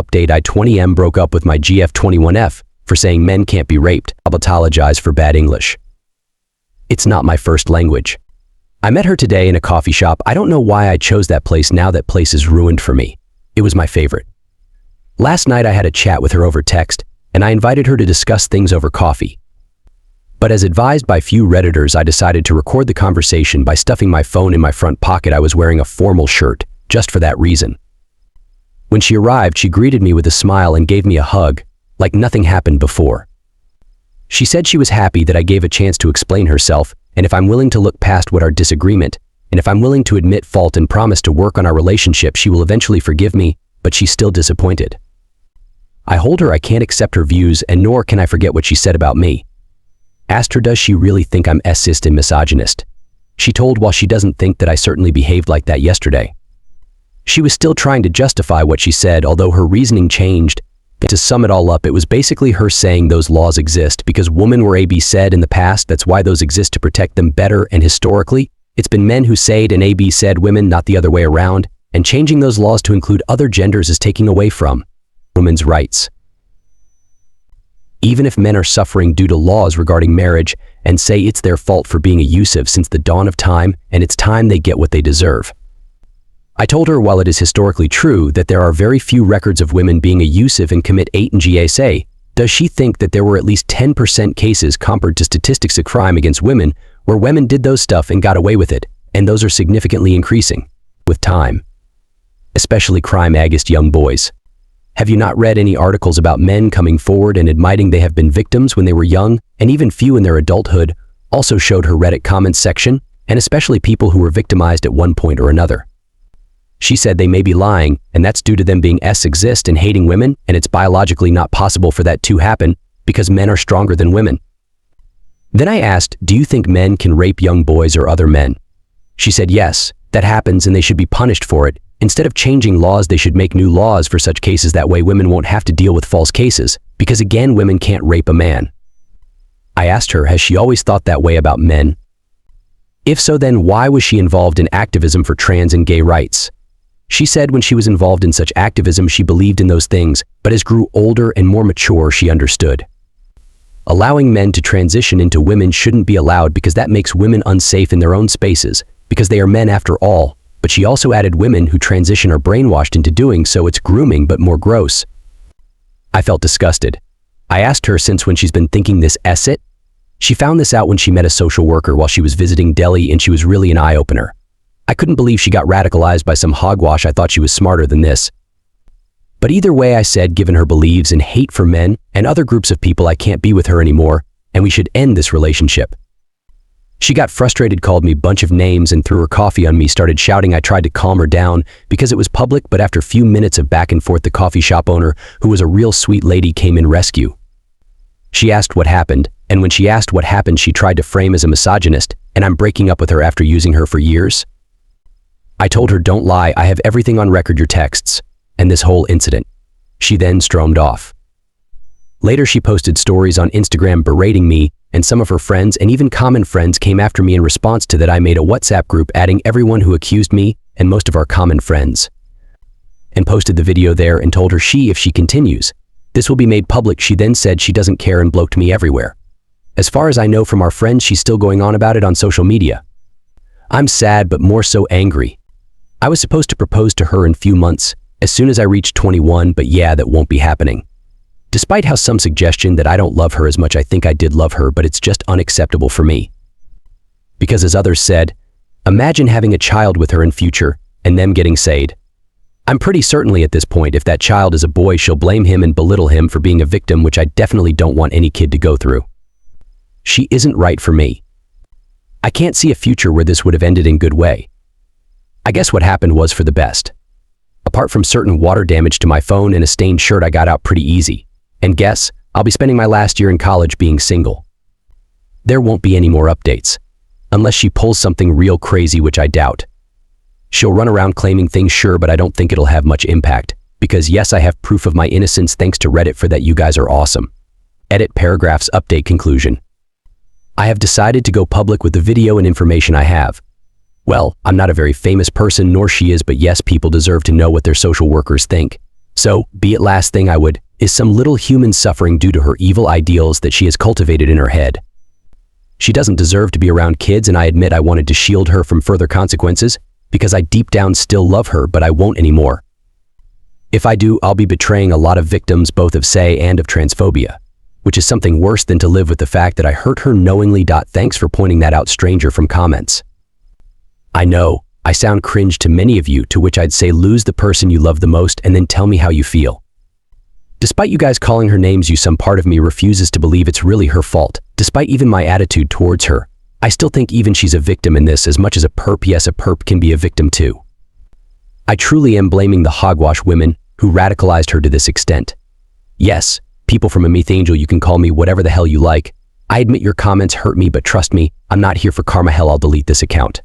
Update: I20m broke up with my GF21f for saying men can't be raped. I'll apologize for bad English. It's not my first language. I met her today in a coffee shop. I don't know why I chose that place now. That place is ruined for me. It was my favorite. Last night I had a chat with her over text, and I invited her to discuss things over coffee. But as advised by few Redditors, I decided to record the conversation by stuffing my phone in my front pocket. I was wearing a formal shirt, just for that reason. When she arrived, she greeted me with a smile and gave me a hug, like nothing happened before. She said she was happy that I gave a chance to explain herself, and if I'm willing to look past what our disagreement, and if I'm willing to admit fault and promise to work on our relationship, she will eventually forgive me, but she's still disappointed. I told her I can't accept her views, and nor can I forget what she said about me. Asked her, does she really think I'm sexist and misogynist? She told, while she doesn't think that I certainly behaved like that yesterday. She was still trying to justify what she said, although her reasoning changed. To sum it all up, it was basically her saying those laws exist because women were AB said in the past. That's why those exist, to protect them better, and historically, it's been men who said and AB said women, not the other way around, and changing those laws to include other genders is taking away from women's rights. Even if men are suffering due to laws regarding marriage and say it's their fault for being abusive since the dawn of time, and it's time they get what they deserve. I told her, while it is historically true that there are very few records of women being abusive and commit 8 and GSA, does she think that there were at least 10% cases compared to statistics of crime against women where women did those stuff and got away with it, and those are significantly increasing with time, especially crime against young boys. Have you not read any articles about men coming forward and admitting they have been victims when they were young, and even few in their adulthood? Also showed her Reddit comments section, and especially people who were victimized at one point or another. She said they may be lying, and that's due to them being sexist and hating women, and it's biologically not possible for that to happen because men are stronger than women. Then I asked, do you think men can rape young boys or other men? She said yes, that happens and they should be punished for it. Instead of changing laws, they should make new laws for such cases. That way women won't have to deal with false cases, because again, women can't rape a man. I asked her, has she always thought that way about men? If so, then why was she involved in activism for trans and gay rights? She said when she was involved in such activism, she believed in those things, but as grew older and more mature, she understood. Allowing men to transition into women shouldn't be allowed because that makes women unsafe in their own spaces, because they are men after all. But she also added women who transition are brainwashed into doing so. It's grooming, but more gross. I felt disgusted. I asked her since when she's been thinking this it. She found this out when she met a social worker while she was visiting Delhi, and she was really an eye-opener. I couldn't believe she got radicalized by some hogwash. I thought she was smarter than this. But either way, I said, given her beliefs and hate for men and other groups of people, I can't be with her anymore, and we should end this relationship. She got frustrated, called me a bunch of names, and threw her coffee on me, started shouting. I tried to calm her down because it was public, but after a few minutes of back and forth, the coffee shop owner, who was a real sweet lady, came in rescue. She asked what happened, and when she asked what happened, she tried to frame as a misogynist, and I'm breaking up with her after using her for years. I told her, don't lie, I have everything on record, your texts, and this whole incident. She then stormed off. Later, she posted stories on Instagram berating me, and some of her friends and even common friends came after me in response to that. I made a WhatsApp group adding everyone who accused me and most of our common friends, and posted the video there and told her if she continues, this will be made public. She then said she doesn't care and blocked me everywhere. As far as I know from our friends, she's still going on about it on social media. I'm sad, but more so angry. I was supposed to propose to her in few months, as soon as I reached 21, but yeah, that won't be happening. Despite how some suggestion that I don't love her as much, I think I did love her, but it's just unacceptable for me. Because as others said, imagine having a child with her in future and them getting said. I'm pretty certainly at this point, if that child is a boy, she'll blame him and belittle him for being a victim, which I definitely don't want any kid to go through. She isn't right for me. I can't see a future where this would have ended in good way. I guess what happened was for the best. Apart from certain water damage to my phone and a stained shirt, I got out pretty easy. And guess, I'll be spending my last year in college being single. There won't be any more updates. Unless she pulls something real crazy, which I doubt. She'll run around claiming things, sure, but I don't think it'll have much impact. Because yes, I have proof of my innocence thanks to Reddit. For that, you guys are awesome. Edit paragraphs. Update. Conclusion. I have decided to go public with the video and information I have. Well, I'm not a very famous person, nor she is, but yes, people deserve to know what their social workers think. So, be it last thing I would, is some little human suffering due to her evil ideals that she has cultivated in her head. She doesn't deserve to be around kids, and I admit I wanted to shield her from further consequences, because I deep down still love her, but I won't anymore. If I do, I'll be betraying a lot of victims both of say and of transphobia, which is something worse than to live with the fact that I hurt her knowingly. Thanks for pointing that out, stranger from comments. I know, I sound cringe to many of you, to which I'd say lose the person you love the most and then tell me how you feel. Despite you guys calling her names, some part of me refuses to believe it's really her fault. Despite even my attitude towards her, I still think even she's a victim in this as much as a perp. Yes, a perp can be a victim too. I truly am blaming the hogwash women who radicalized her to this extent. Yes, people from a myth angel, you can call me whatever the hell you like. I admit your comments hurt me, but trust me, I'm not here for karma. Hell, I'll delete this account.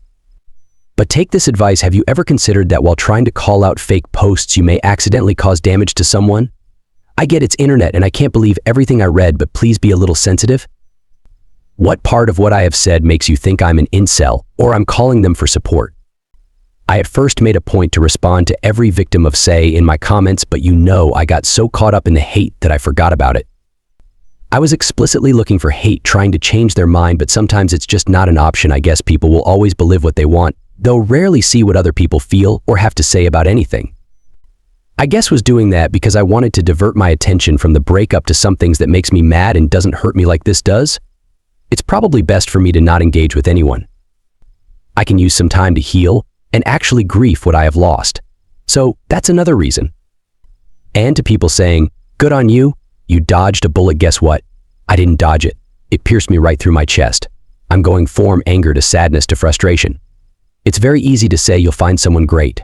But take this advice: have you ever considered that while trying to call out fake posts, you may accidentally cause damage to someone? I get it's internet and I can't believe everything I read, but please be a little sensitive. What part of what I have said makes you think I'm an incel or I'm calling them for support? I at first made a point to respond to every victim of say in my comments, but I got so caught up in the hate that I forgot about it. I was explicitly looking for hate, trying to change their mind, but sometimes it's just not an option. I guess people will always believe what they want, though rarely see what other people feel or have to say about anything. I guess was doing that because I wanted to divert my attention from the breakup to some things that makes me mad and doesn't hurt me like this does. It's probably best for me to not engage with anyone. I can use some time to heal and actually grieve what I have lost. So that's another reason. And to people saying, good on you, you dodged a bullet. Guess what? I didn't dodge it. It pierced me right through my chest. I'm going from anger to sadness to frustration. It's very easy to say you'll find someone great.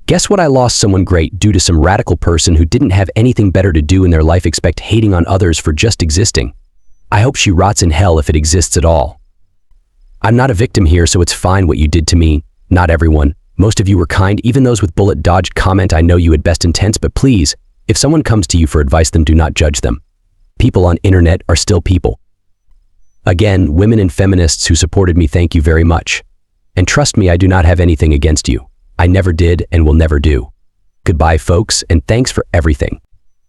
Guess what? I lost someone great due to some radical person who didn't have anything better to do in their life except hating on others for just existing. I hope she rots in hell if it exists at all. I'm not a victim here, so it's fine what you did to me. Not everyone. Most of you were kind, even those with bullet dodged comment. I know you had best intents, but please, if someone comes to you for advice, then do not judge them. People on internet are still people. Again, women and feminists who supported me, thank you very much. And trust me, I do not have anything against you. I never did and will never do. Goodbye, folks, and thanks for everything.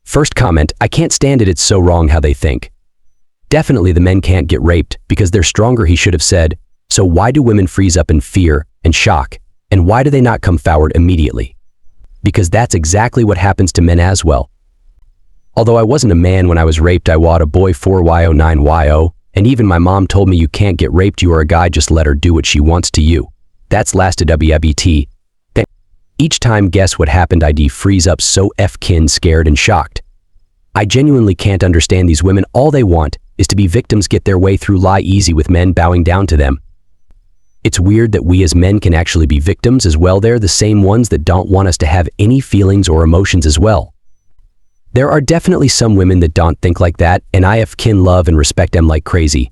First comment: I can't stand it. It's so wrong how they think. Definitely the men can't get raped because they're stronger, he should have said. So why do women freeze up in fear and shock? And why do they not come forward immediately? Because that's exactly what happens to men as well. Although I wasn't a man when I was raped, I was a boy 4yo9yo, and even my mom told me you can't get raped, you are a guy, just let her do what she wants to you. That's lasted WBT. Each time, guess what happened? I'd freeze up so f-kin scared and shocked. I genuinely can't understand these women. All they want is to be victims, get their way through, lie easy with men bowing down to them. It's weird that we as men can actually be victims as well. They're the same ones that don't want us to have any feelings or emotions as well. There are definitely some women that don't think like that, and I f-kin love and respect them like crazy.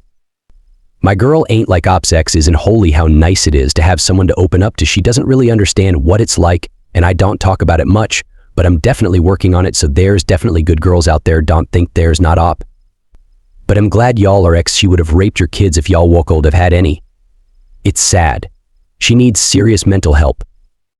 My girl ain't like OpsX isn't holy how nice it is to have someone to open up to. She doesn't really understand what it's like, and I don't talk about it much, but I'm definitely working on it, so there's definitely good girls out there. Don't think there's not op. But I'm glad y'all are ex. She would have raped your kids if y'all woke old have had any. It's sad. She needs serious mental help.